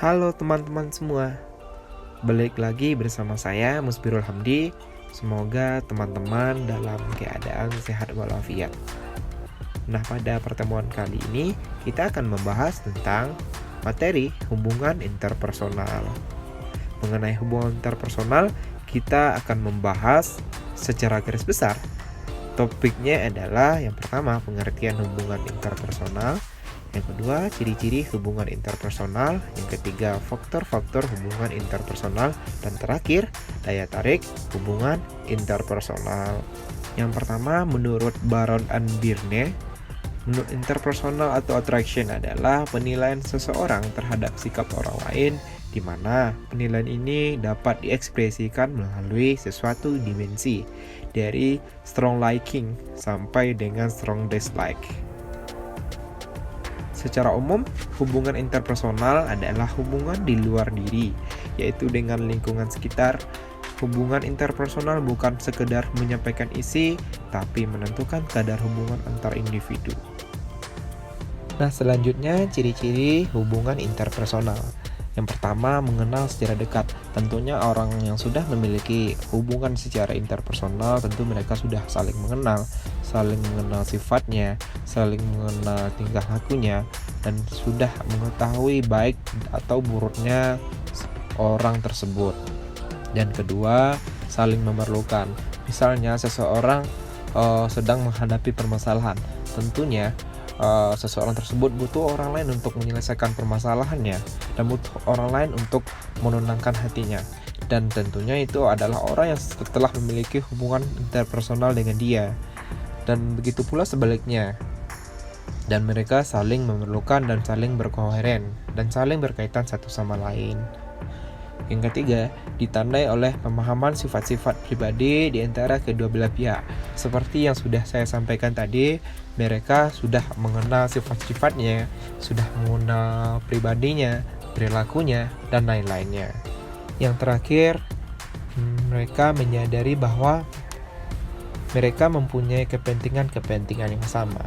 Halo teman-teman semua, balik lagi bersama saya Musbirul Hamdi. Semoga teman-teman dalam keadaan sehat walafiat. Nah, pada pertemuan kali ini kita akan membahas tentang materi hubungan interpersonal. Mengenai hubungan interpersonal, kita akan membahas secara garis besar. Topiknya adalah yang pertama, pengertian hubungan interpersonal. Yang kedua, ciri-ciri hubungan interpersonal. Yang ketiga, faktor-faktor hubungan interpersonal. Dan terakhir, daya tarik hubungan interpersonal. Yang pertama, menurut Baron and Birne, interpersonal atau attraction adalah penilaian seseorang terhadap sikap orang lain, di mana penilaian ini dapat diekspresikan melalui sesuatu dimensi, dari strong liking sampai dengan strong dislike. Secara umum, hubungan interpersonal adalah hubungan di luar diri, yaitu dengan lingkungan sekitar. Hubungan interpersonal bukan sekedar menyampaikan isi, tapi menentukan kadar hubungan antar individu. Nah, selanjutnya ciri-ciri hubungan interpersonal. Yang pertama, mengenal secara dekat. Tentunya orang yang sudah memiliki hubungan secara interpersonal, tentu mereka sudah saling mengenal sifatnya, saling mengenal tingkah lakunya, dan sudah mengetahui baik atau buruknya orang tersebut. Dan kedua, saling memerlukan. Misalnya seseorang sedang menghadapi permasalahan, tentunya seseorang tersebut butuh orang lain untuk menyelesaikan permasalahannya, dan butuh orang lain untuk menenangkan hatinya. Dan tentunya itu adalah orang yang telah memiliki hubungan interpersonal dengan dia. Dan begitu pula sebaliknya. Dan mereka saling memerlukan dan saling berkoheren dan saling berkaitan satu sama lain. Yang ketiga, ditandai oleh pemahaman sifat-sifat pribadi di antara kedua belah pihak. Seperti yang sudah saya sampaikan tadi, mereka sudah mengenal sifat-sifatnya, sudah mengenal pribadinya, perilakunya, dan lain-lainnya. Yang terakhir, mereka menyadari bahwa mereka mempunyai kepentingan-kepentingan yang sama.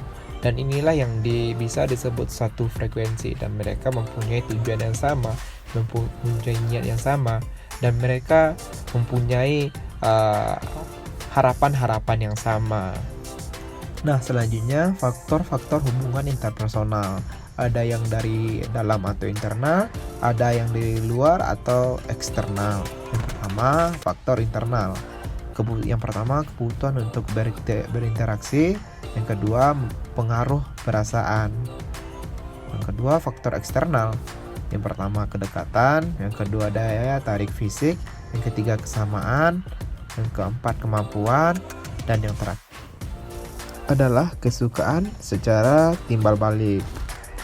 Dan inilah yang bisa disebut satu frekuensi, dan mereka mempunyai tujuan yang sama, mempunyai niat yang sama, dan mereka mempunyai harapan-harapan yang sama. Nah, selanjutnya faktor-faktor hubungan interpersonal. Ada yang dari dalam atau internal, ada yang dari luar atau eksternal. Yang pertama, faktor internal. Yang pertama, kebutuhan untuk berinteraksi. Yang kedua, pengaruh perasaan. Yang kedua, faktor eksternal. Yang pertama, kedekatan. Yang kedua, daya tarik fisik. Yang ketiga, kesamaan. Yang keempat, kemampuan. Dan yang terakhir adalah kesukaan secara timbal balik.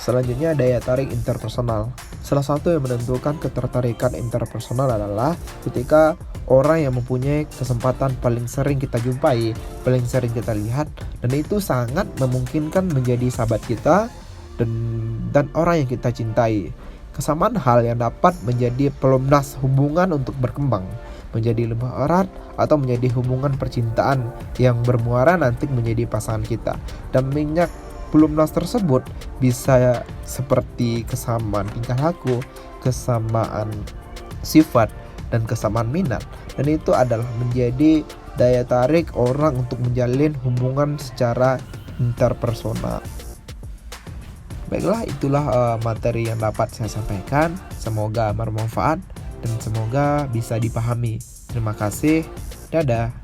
Selanjutnya, daya tarik interpersonal. Salah satu yang menentukan ketertarikan interpersonal adalah ketika orang yang mempunyai kesempatan paling sering kita jumpai, paling sering kita lihat, dan itu sangat memungkinkan menjadi sahabat kita dan orang yang kita cintai. Kesamaan hal yang dapat menjadi pelunas hubungan untuk berkembang, menjadi lebih erat, atau menjadi hubungan percintaan yang bermuara nanti menjadi pasangan kita. Dan minyak pelunas tersebut bisa seperti kesamaan tingkah laku, kesamaan sifat, dan kesamaan minat. Dan itu adalah menjadi daya tarik orang untuk menjalin hubungan secara interpersonal. Baiklah, itulah materi yang dapat saya sampaikan. Semoga bermanfaat dan semoga bisa dipahami. Terima kasih. Dadah.